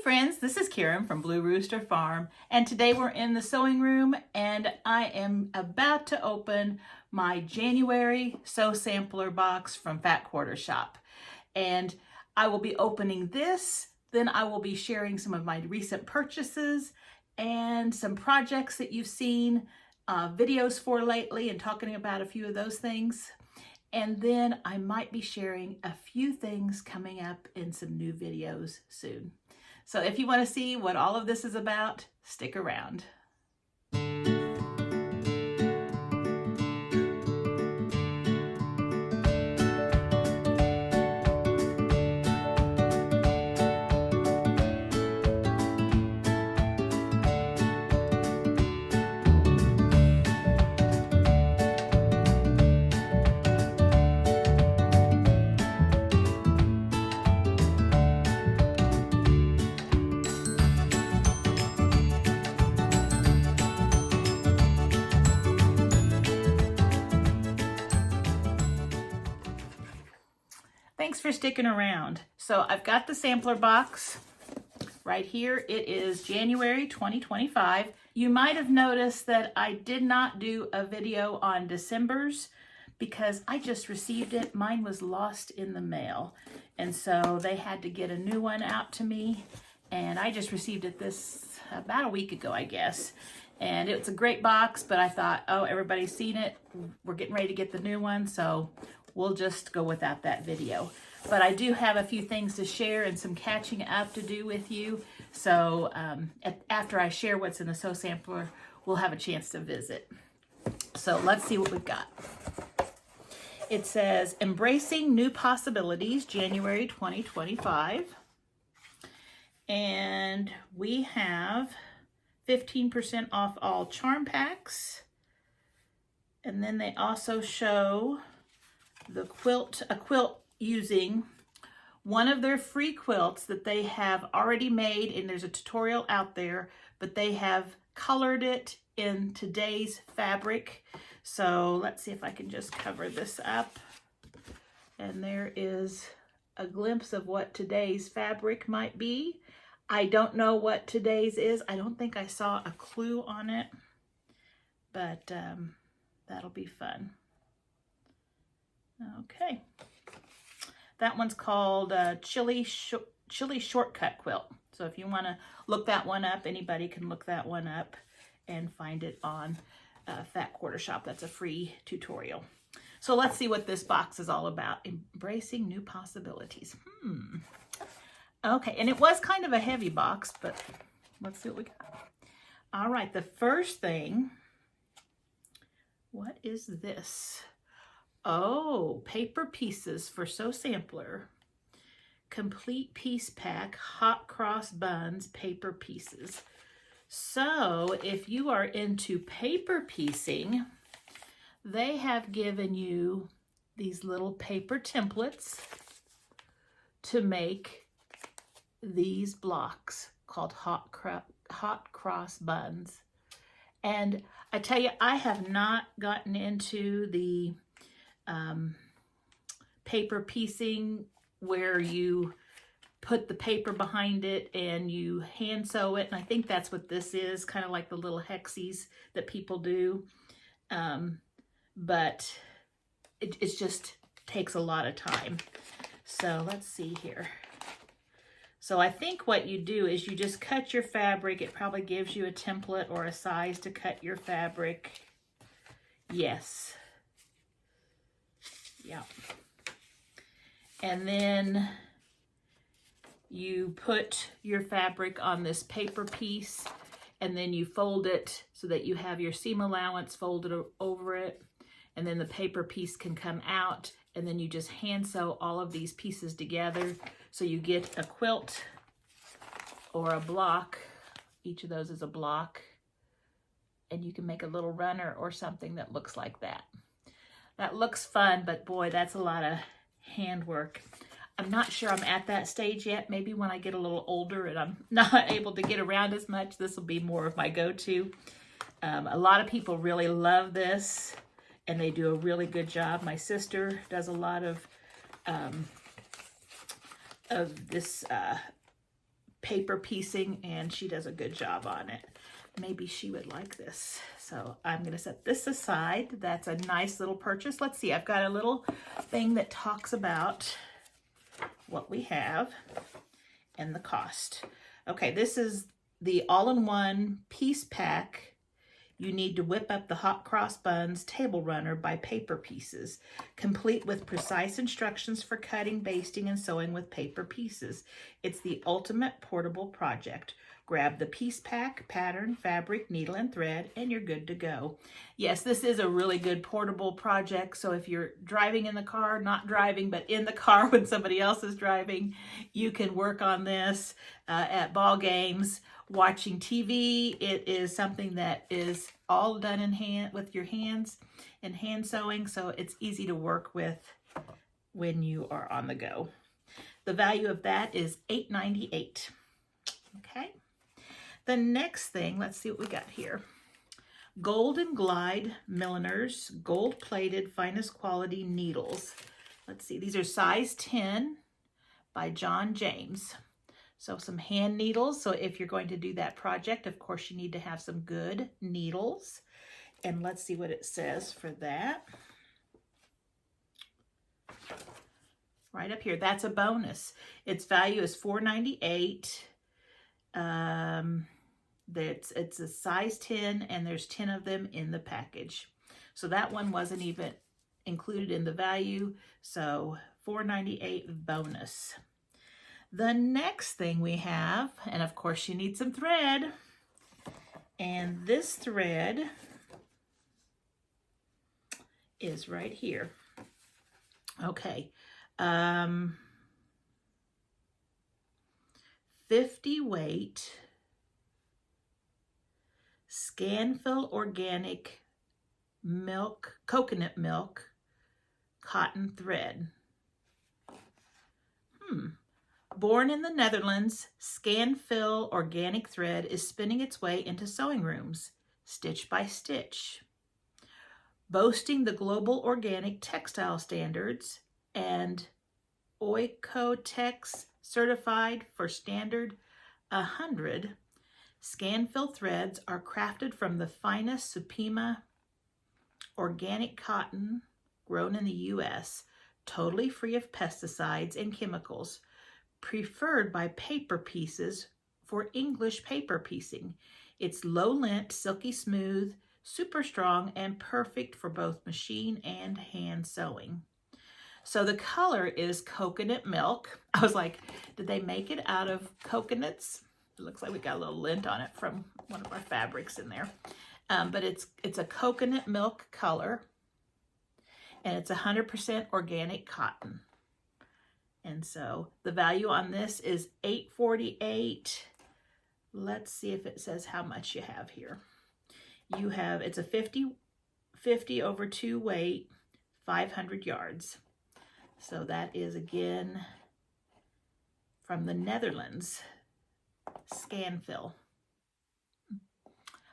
friends, this is Karen from Blue Rooster Farm, and today we're in the sewing room and I am about to open my January sew sampler box from Fat Quarter Shop. And I will be opening this, then I will be sharing some of my recent purchases and some projects that you've seen videos for lately and talking about a few of those things. And then I might be sharing a few things coming up in some new videos soon. So if you want to see what all of this is about, stick around. Thanks for sticking around. So I've got the sampler box right here. It is January 2025. You might have noticed that I did not do a video on December's because I just received it. Mine was lost in the mail. And so they had to get a new one out to me. And I just received it about a week ago, I guess. And it's a great box, but I thought, oh, everybody's seen it. We're getting ready to get the new one. So we'll just go without that video. But I do have a few things to share and some catching up to do with you. So after I share what's in the sew sampler, we'll have a chance to visit. So let's see what we've got. It says, Embracing New Possibilities, January 2025. And we have 15% off all charm packs. And then they also show a quilt using one of their free quilts that they have already made, and there's a tutorial out there, but they have colored it in today's fabric. So let's see if I can just cover this up. And there is a glimpse of what today's fabric might be. I don't know what today's is. I don't think I saw a clue on it, but that'll be fun. Okay, that one's called Chili Shortcut Quilt. So if you want to look that one up, anybody can look that one up and find it on Fat Quarter Shop. That's a free tutorial. So let's see what this box is all about. Embracing New Possibilities. Okay, and it was kind of a heavy box, but let's see what we got. All right, the first thing, what is this? Oh, paper pieces for Sew Sampler. Complete piece pack, hot cross buns, paper pieces. So if you are into paper piecing, they have given you these little paper templates to make these blocks called hot cross buns. And I tell you, I have not gotten into the paper piecing where you put the paper behind it and you hand sew it. And I think that's what this is, kind of like the little hexies that people do. But it just takes a lot of time. So let's see here. So I think what you do is you just cut your fabric. It probably gives you a template or a size to cut your fabric. Yes. Yeah. And then you put your fabric on this paper piece and then you fold it so that you have your seam allowance folded over it. And then the paper piece can come out, and then you just hand sew all of these pieces together. So you get a quilt or a block. Each of those is a block. And you can make a little runner or something that looks like that. That looks fun, but boy, that's a lot of handwork. I'm not sure I'm at that stage yet. Maybe when I get a little older and I'm not able to get around as much, this will be more of my go-to. A lot of people really love this, and they do a really good job. My sister does a lot of this paper piecing, and she does a good job on it. Maybe she would like this. So I'm going to set this aside. That's a nice little purchase. Let's see, I've got a little thing that talks about what we have and the cost. Okay, this is the all-in-one piece pack. You need to whip up the hot cross buns table runner by paper pieces, complete with precise instructions for cutting, basting, and sewing with paper pieces. It's the ultimate portable project. Grab the piece pack, pattern, fabric, needle, and thread, and you're good to go. Yes, this is a really good portable project. So if you're driving in the car, not driving, but in the car when somebody else is driving, you can work on this at ball games, watching TV. It is something that is all done in hand with your hands and hand sewing. So it's easy to work with when you are on the go. The value of that is $8.98. Okay. The next thing, let's see what we got here. Golden Glide Milliners, gold-plated, finest quality needles. Let's see, these are size 10 by John James. So some hand needles. So if you're going to do that project, of course, you need to have some good needles. And let's see what it says for that. Right up here, that's a bonus. Its value is $4.98. It's a size 10, and there's 10 of them in the package. So that one wasn't even included in the value. So $4.98 bonus. The next thing we have, and of course you need some thread. And this thread is right here. Okay. 50 weight Scanfill organic milk, coconut milk, cotton thread. Born in the Netherlands, Scanfill organic thread is spinning its way into sewing rooms, stitch by stitch. Boasting the global organic textile standards and Oikotex certified for standard 100, Scanfill threads are crafted from the finest Supima organic cotton grown in the U.S., totally free of pesticides and chemicals, preferred by paper pieces for English paper piecing. It's low lint, silky smooth, super strong, and perfect for both machine and hand sewing. So the color is coconut milk. I was like, did they make it out of coconuts? It looks like we got a little lint on it from one of our fabrics in there. But it's a coconut milk color, and it's 100% organic cotton. And so the value on this is $8.48. Let's see if it says how much you have here. You have, it's a 50/2 weight, 500 yards. So that is, again, from the Netherlands, Scanfill.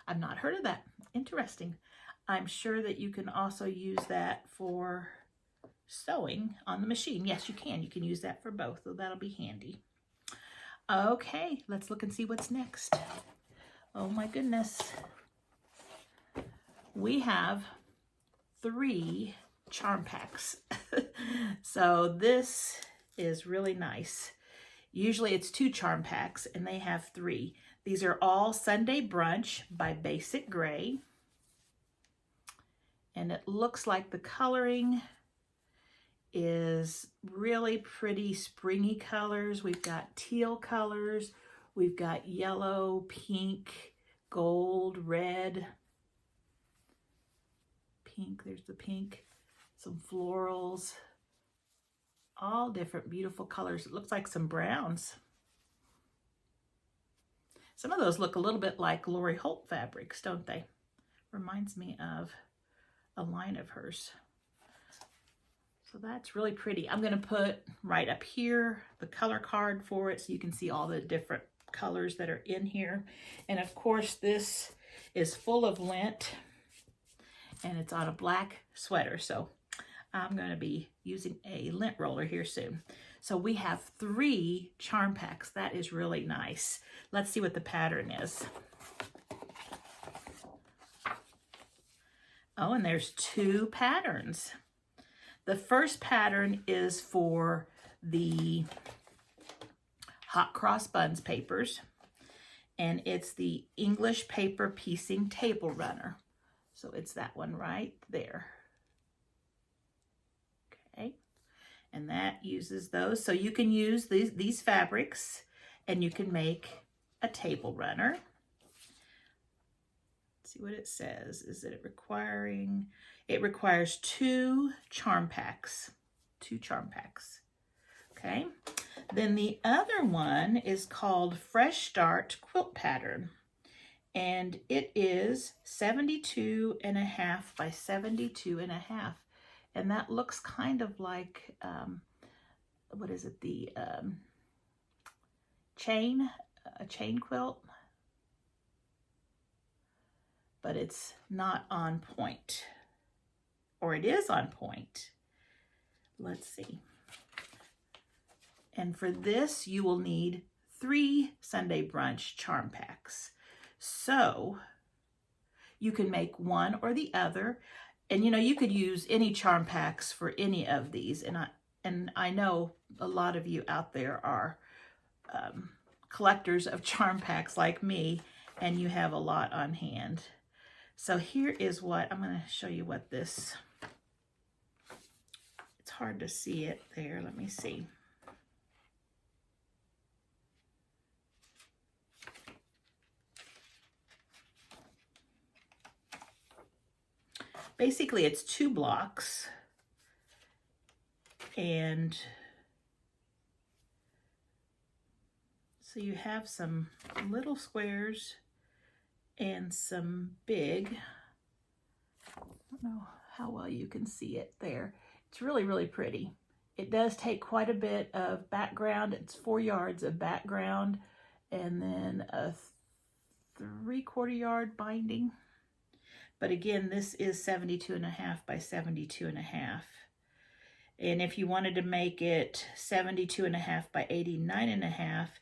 I've not heard of that. Interesting. I'm sure that you can also use that for sewing on the machine. Yes, you can. You can use that for both, so that'll be handy. Okay, let's look and see what's next. Oh my goodness. We have 3 charm packs. So this is really nice. Usually it's 2 charm packs, and they have 3. These are all Sunday Brunch by Basic Gray. And it looks like the coloring is really pretty springy colors. We've got teal colors. We've got yellow, pink, gold, red. Pink, there's the pink. Some florals. All different beautiful colors. It looks like some browns. Some of those look a little bit like Lori Holt fabrics, don't they? Reminds me of a line of hers. So that's really pretty. I'm going to put right up here the color card for it so you can see all the different colors that are in here. And of course, this is full of lint, and it's on a black sweater. So I'm going to be using a lint roller here soon. So we have 3 charm packs. That is really nice. Let's see what the pattern is. Oh, and there's 2 patterns. The first pattern is for the hot cross buns papers, and it's the English paper piecing table runner. So it's that one right there. Okay, and that uses those. So you can use these fabrics and you can make a table runner. Let's see what it says. Is it requiring? It requires 2 charm packs. 2 charm packs. Okay. Then the other one is called Fresh Start Quilt Pattern. And it is 72.5 by 72.5. And that looks kind of like, what is it? The a chain quilt. But it's not on point. Or it is on point. Let's see. And for this, you will need 3 Sunday brunch charm packs. So you can make one or the other. And you know, you could use any charm packs for any of these. And I know a lot of you out there are collectors of charm packs like me, and you have a lot on hand. So here is what, I'm going to show you what this, it's hard to see it there. Let me see. Basically, it's 2 blocks, and so you have some little squares and some big. I don't know how well you can see it there. It's really, really pretty. It does take quite a bit of background. It's 4 yards of background and then a 3/4 yard binding. But again, this is 72.5 by 72.5. And if you wanted to make it 72.5 by 89.5,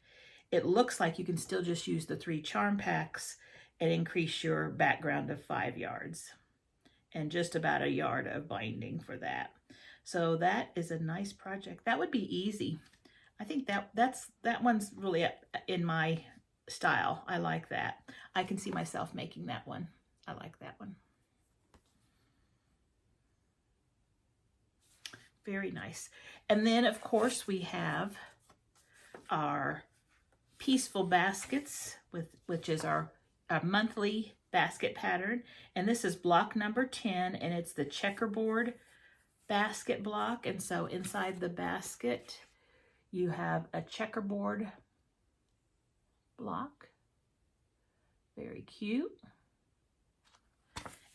it looks like you can still just use the 3 charm packs and increase your background of 5 yards. And just about a yard of binding for that. So that is a nice project. That would be easy. I think that one's really in my style. I like that. I can see myself making that one. I like that one. Very nice. And then, of course, we have our Peaceful Baskets, which is our monthly basket pattern. And this is block number 10, and it's the checkerboard basket block. And so inside the basket, you have a checkerboard block. Very cute.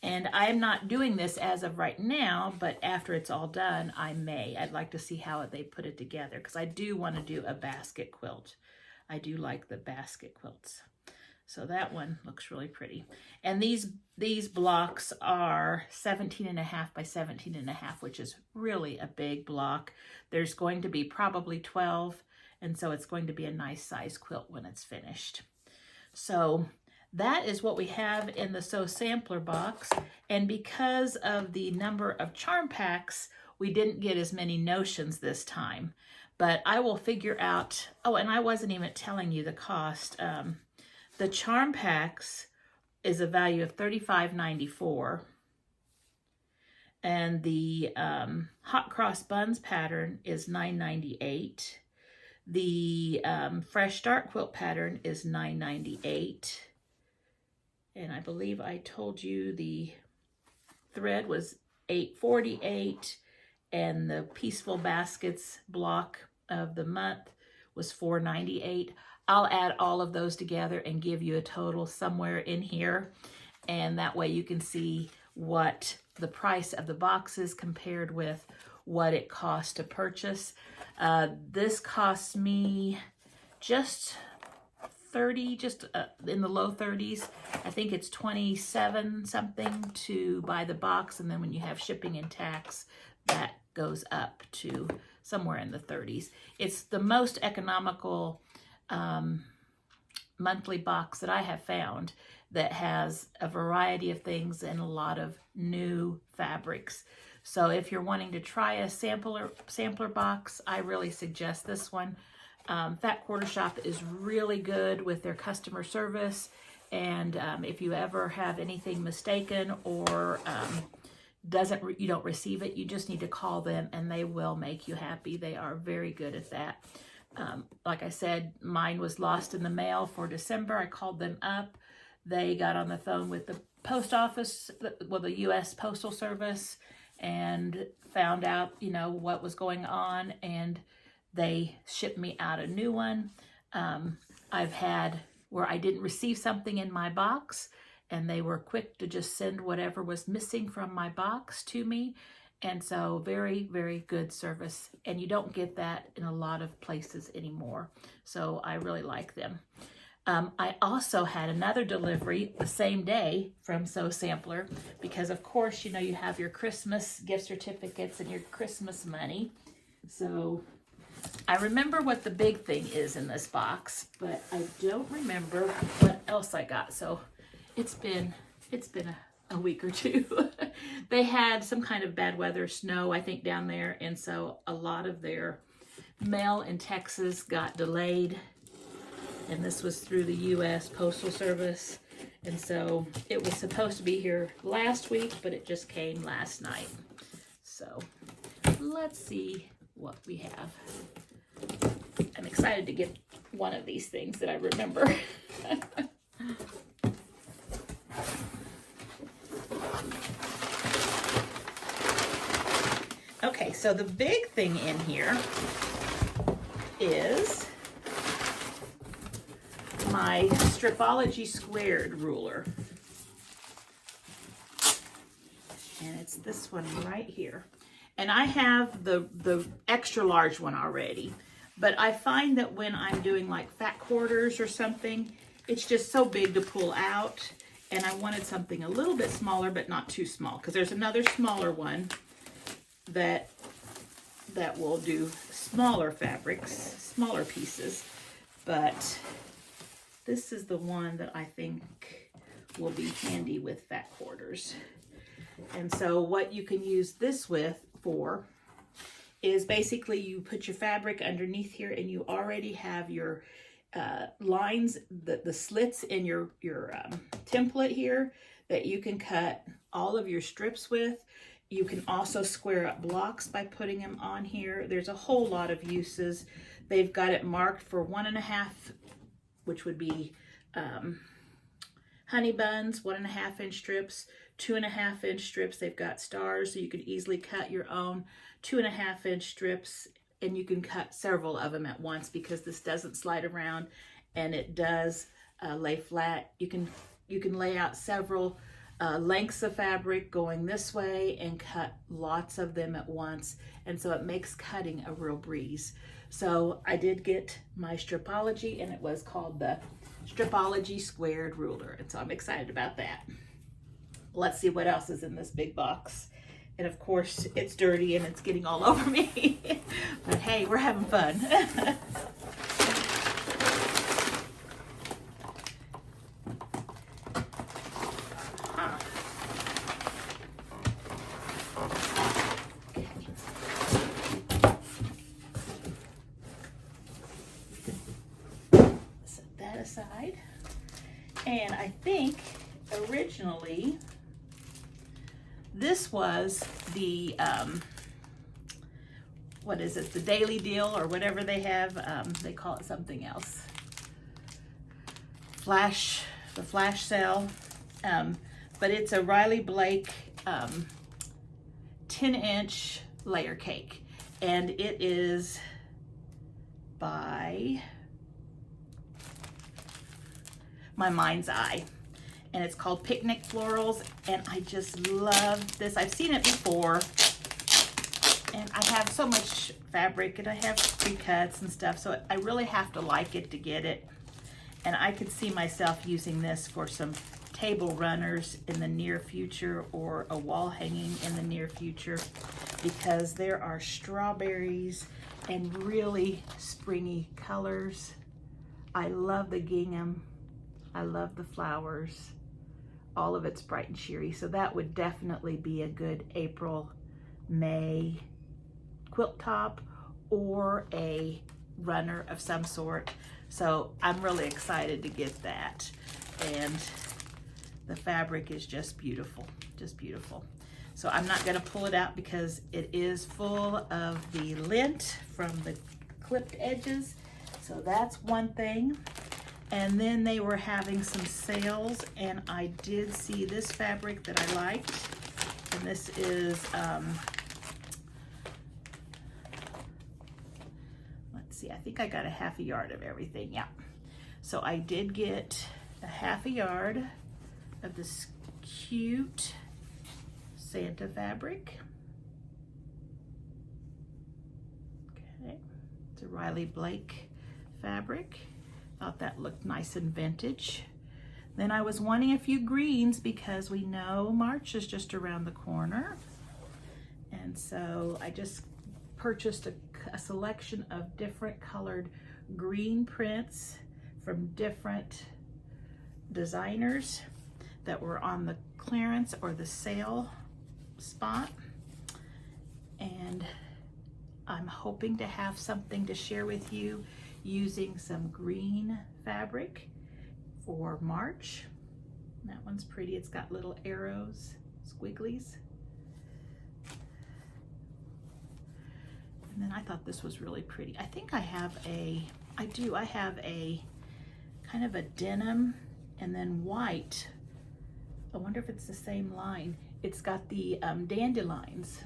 And I'm not doing this as of right now, but after it's all done, I may. I'd like to see how they put it together, because I do want to do a basket quilt. I do like the basket quilts. So that one looks really pretty. And these blocks are 17.5 by 17.5, which is really a big block. There's going to be probably 12, and so it's going to be a nice size quilt when it's finished. So that is what we have in the Sew Sampler box. And because of the number of charm packs, we didn't get as many notions this time. But I will figure out, oh, and I wasn't even telling you the cost. The charm packs is a value of $35.94. And the hot cross buns pattern is $9.98. The Fresh Start quilt pattern is $9.98. And I believe I told you the thread was $8.48, and the Peaceful Baskets block of the month was $4.98. I'll add all of those together and give you a total somewhere in here, and that way you can see what the price of the box is compared with what it costs to purchase. This cost me just $30, just in the low 30s. I think it's $27 something to buy the box, and then when you have shipping and tax, that goes up to somewhere in the 30s. It's the most economical monthly box that I have found that has a variety of things and a lot of new fabrics. So if you're wanting to try a sampler box, I really suggest this one. Fat Quarter Shop is really good with their customer service, and if you ever have anything mistaken or you don't receive it, you just need to call them and they will make you happy. They are very good at that. Like I said, mine was lost in the mail for December. I called them up. They got on the phone with the post office, well, the U.S. Postal Service, and found out, you know, what was going on, and they shipped me out a new one. I've had where I didn't receive something in my box, and they were quick to just send whatever was missing from my box to me. And so very, very good service. And you don't get that in a lot of places anymore. So I really like them. I also had another delivery the same day from Sew Sampler, because of course, you know, you have your Christmas gift certificates and your Christmas money. So I remember what the big thing is in this box, but I don't remember what else I got. So it's been a week or two. They had some kind of bad weather, snow, I think, down there, and so a lot of their mail in Texas got delayed, and this was through the U.S. Postal Service, and so it was supposed to be here last week, but it just came last night. So let's see what we have. I'm excited to get one of these things that I remember. Okay, so the big thing in here is my Stripology Squared ruler. And it's this one right here. And I have the extra large one already. But I find that when I'm doing like fat quarters or something, it's just so big to pull out. And I wanted something a little bit smaller, but not too small, because there's another smaller one that will do smaller fabrics, smaller pieces, but this is the one that I think will be handy with fat quarters. And so what you can use this for is basically you put your fabric underneath here, and you already have your lines, the slits in your template here that you can cut all of your strips with. You can also square up blocks by putting them on here. There's a whole lot of uses. They've got it marked for 1.5, which would be honey buns, 1.5 inch strips, 2.5 inch strips. They've got stars, so you can easily cut your own 2.5 inch strips, and you can cut several of them at once because this doesn't slide around and it does lay flat. You can lay out several lengths of fabric going this way and cut lots of them at once, and so it makes cutting a real breeze. So I did get my Stripology, and it was called the Stripology Squared ruler, and so I'm excited about that. Let's see what else is in this big box. And of course it's dirty and it's getting all over me. But hey, we're having fun. Set that aside. And I think originally this was the, what is it, the daily deal or whatever they have. They call it something else. The flash sale. But it's a Riley Blake 10-inch layer cake. And it is by My Mind's Eye. And it's called Picnic Florals, and I just love this. I've seen it before, and I have so much fabric, and I have pre-cuts and stuff, so I really have to like it to get it. And I could see myself using this for some table runners in the near future or a wall hanging in the near future, because there are strawberries and really springy colors. I love the gingham. I love the flowers. All of it's bright and cheery. So that would definitely be a good April, May quilt top or a runner of some sort. So I'm really excited to get that. And the fabric is just beautiful, just beautiful. So I'm not gonna pull it out because it is full of the lint from the clipped edges. So that's one thing. And then they were having some sales, and I did see this fabric that I liked. And this is, let's see, I think I got a half a yard of everything, yeah. So I did get a half a yard of this cute Santa fabric. Okay, it's a Riley Blake fabric. Thought that looked nice and vintage. Then I was wanting a few greens because we know March is just around the corner. And so I just purchased a selection of different colored green prints from different designers that were on the clearance or the sale spot. And I'm hoping to have something to share with you using some green fabric for March. That one's pretty. It's got little arrows, squigglies. And then I thought this was really pretty. I think I have a kind of a denim and then white. I wonder if it's the same line. It's got the dandelions.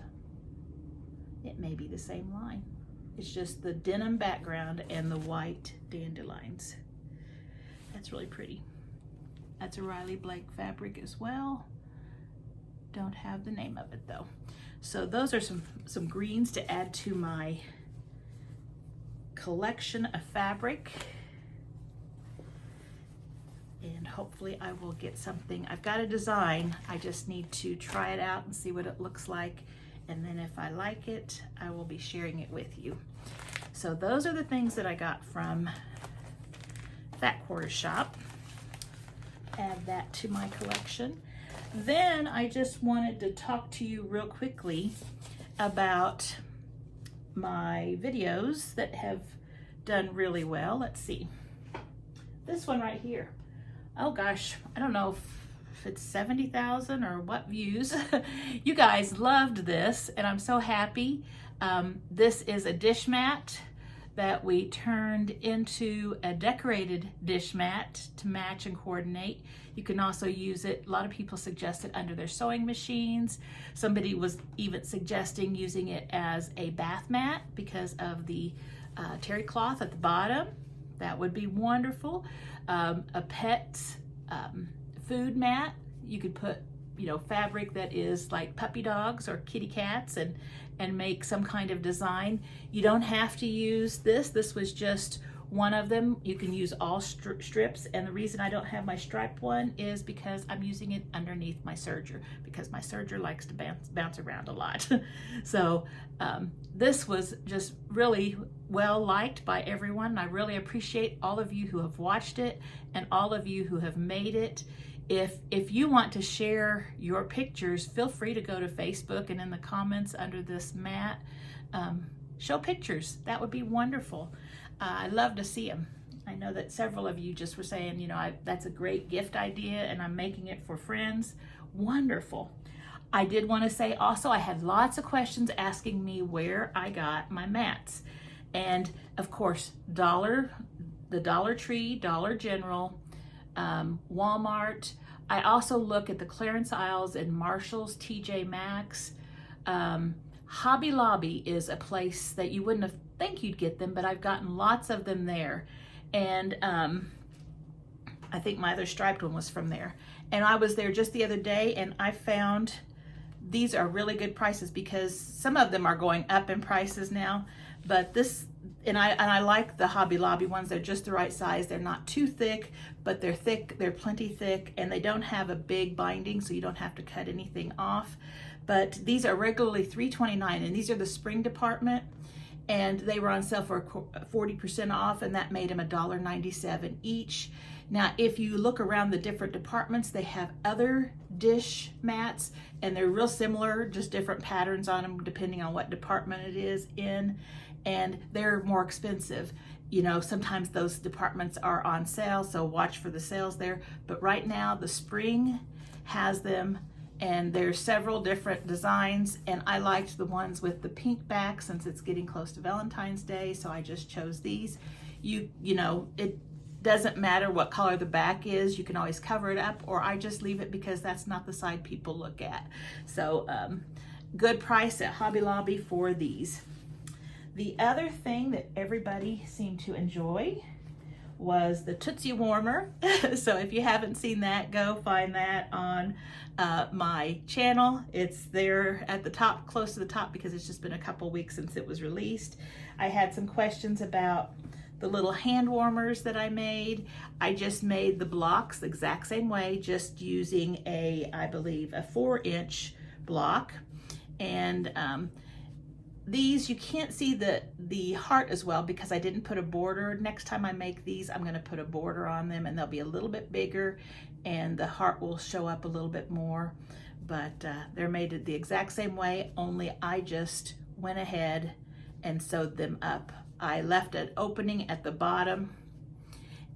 It may be the same line. It's just the denim background and the white dandelions. That's really pretty. That's a Riley Blake fabric as well. Don't have the name of it though. So those are some greens to add to my collection of fabric. And hopefully I will get something. I've got a design. I just need to try it out and see what it looks like. And then if I like it, I will be sharing it with you. So those are the things that I got from Fat Quarter Shop. Add that to my collection. Then I just wanted to talk to you real quickly about my videos that have done really well. Let's see. This one right here. Oh gosh, I don't know if it's 70,000 or what views. You guys loved this and I'm so happy. This is a dish mat that we turned into a decorated dish mat to match and coordinate. You can also use it, a lot of people suggest it under their sewing machines. Somebody was even suggesting using it as a bath mat because of the terry cloth at the bottom. That would be wonderful. A pet's food mat. You could put, you know, fabric that is like puppy dogs or kitty cats and make some kind of design. You don't have to use this. This was just one of them. You can use all strips, and the reason I don't have my striped one is because I'm using it underneath my serger, because my serger likes to bounce around a lot. So this was just really well liked by everyone. I really appreciate all of you who have watched it and all of you who have made it. If you want to share your pictures, feel free to go to Facebook and in the comments under this mat, show pictures. That would be wonderful. I love to see them. I know that several of you just were saying, you know, that's a great gift idea and I'm making it for friends. Wonderful. I did want to say also, I had lots of questions asking me where I got my mats. And of course, the Dollar Tree, Dollar General, Walmart. I also look at the clearance aisles in Marshall's, TJ Maxx. Hobby Lobby is a place that you wouldn't have think you'd get them, but I've gotten lots of them there. And I think my other striped one was from there. And I was there just the other day and I found these are really good prices because some of them are going up in prices now, But this, and I like the Hobby Lobby ones. They're just the right size. They're not too thick, but they're thick. They're plenty thick, and they don't have a big binding, so you don't have to cut anything off. But these are regularly $3.29, and these are the spring department, and they were on sale for 40% off, and that made them $1.97 each. Now, if you look around the different departments, they have other dish mats, and they're real similar, just different patterns on them depending on what department it is in, and they're more expensive. You know, sometimes those departments are on sale, so watch for the sales there. But right now, the spring has them, and there's several different designs, and I liked the ones with the pink back since it's getting close to Valentine's Day, so I just chose these. You know, it doesn't matter what color the back is, you can always cover it up, or I just leave it because that's not the side people look at. So good price at Hobby Lobby for these. The other thing that everybody seemed to enjoy was the Tootsie Warmer. So if you haven't seen that, go find that on my channel. It's there at the top, close to the top, because it's just been a couple weeks since it was released. I had some questions about the little hand warmers that I made. I just made the blocks the exact same way, just using I believe a 4-inch block. And these, you can't see the heart as well because I didn't put a border. Next time I make these, I'm gonna put a border on them, and they'll be a little bit bigger, and the heart will show up a little bit more. But they're made the exact same way, only I just went ahead and sewed them up. I left an opening at the bottom,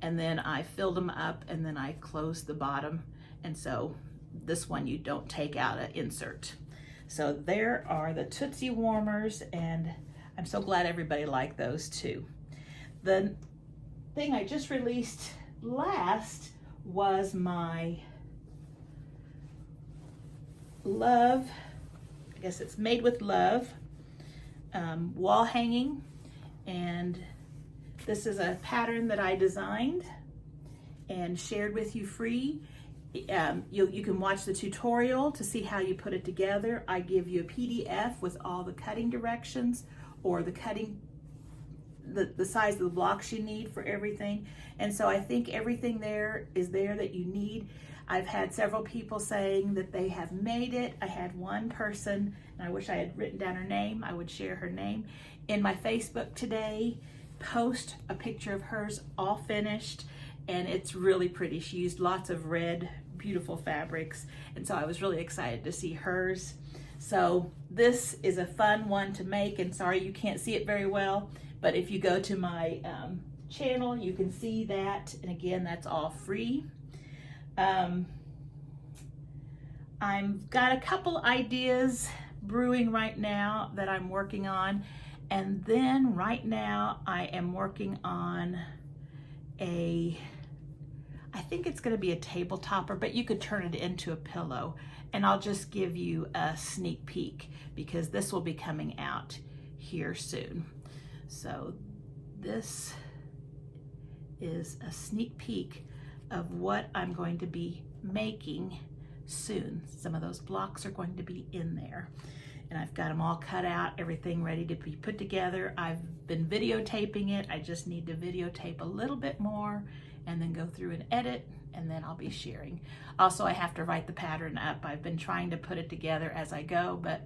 and then I filled them up, and then I closed the bottom. And so this one you don't take out an insert. So there are the Tootsie Warmers, and I'm so glad everybody liked those too. The thing I just released last was my love, I guess it's Made with Love wall hanging. And this is a pattern that I designed and shared with you free. You can watch the tutorial to see how you put it together. I give you a PDF with all the cutting directions, or the size of the blocks you need for everything. And so I think everything there is there that you need. I've had several people saying that they have made it. I had one person, and I wish I had written down her name, I would share her name, in my Facebook today, post a picture of hers all finished, and it's really pretty. She used lots of red, beautiful fabrics, and so I was really excited to see hers. So this is a fun one to make, and sorry you can't see it very well, but if you go to my channel, you can see that, and again, that's all free. I've got a couple ideas brewing right now that I'm working on, and then right now I am working on I think it's going to be a table topper, but you could turn it into a pillow, and I'll just give you a sneak peek because this will be coming out here soon. So this is a sneak peek of what I'm going to be making soon. Some of those blocks are going to be in there, and I've got them all cut out, everything ready to be put together. I've been videotaping it. I just need to videotape a little bit more and then go through and edit, and then I'll be sharing. Also, I have to write the pattern up. I've been trying to put it together as I go, but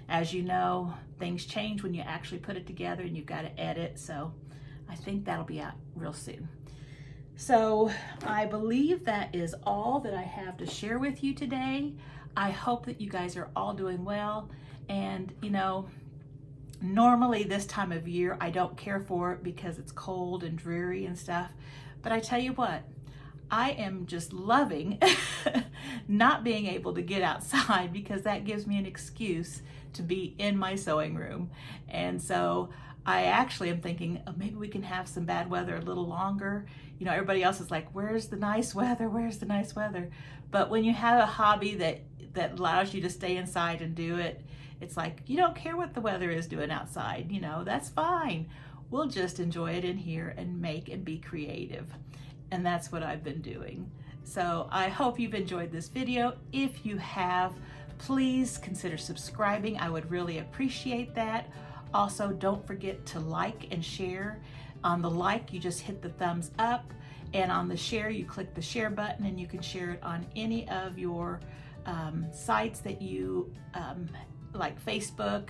as you know, things change when you actually put it together, and you've got to edit, so I think that'll be out real soon. So I believe that is all that I have to share with you today. I hope that you guys are all doing well. And you know, normally this time of year, I don't care for it because it's cold and dreary and stuff. But I tell you what, I am just loving not being able to get outside, because that gives me an excuse to be in my sewing room. And so I actually am thinking, oh, maybe we can have some bad weather a little longer. You know, everybody else is like, where's the nice weather? Where's the nice weather? But when you have a hobby that allows you to stay inside and do it, it's like, you don't care what the weather is doing outside, you know, that's fine. We'll just enjoy it in here and make and be creative. And that's what I've been doing. So I hope you've enjoyed this video. If you have, please consider subscribing. I would really appreciate that. Also, don't forget to like and share. On the like, you just hit the thumbs up, and on the share, you click the share button, and you can share it on any of your sites that you like, Facebook,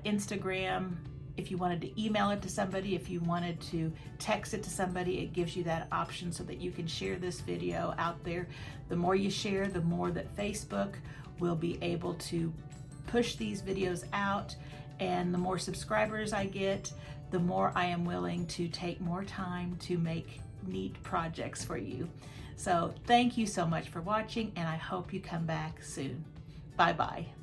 Instagram. If you wanted to email it to somebody, if you wanted to text it to somebody, it gives you that option so that you can share this video out there. The more you share, the more that Facebook will be able to push these videos out, and the more subscribers I get, the more I am willing to take more time to make neat projects for you. So thank you so much for watching, and I hope you come back soon. Bye-bye.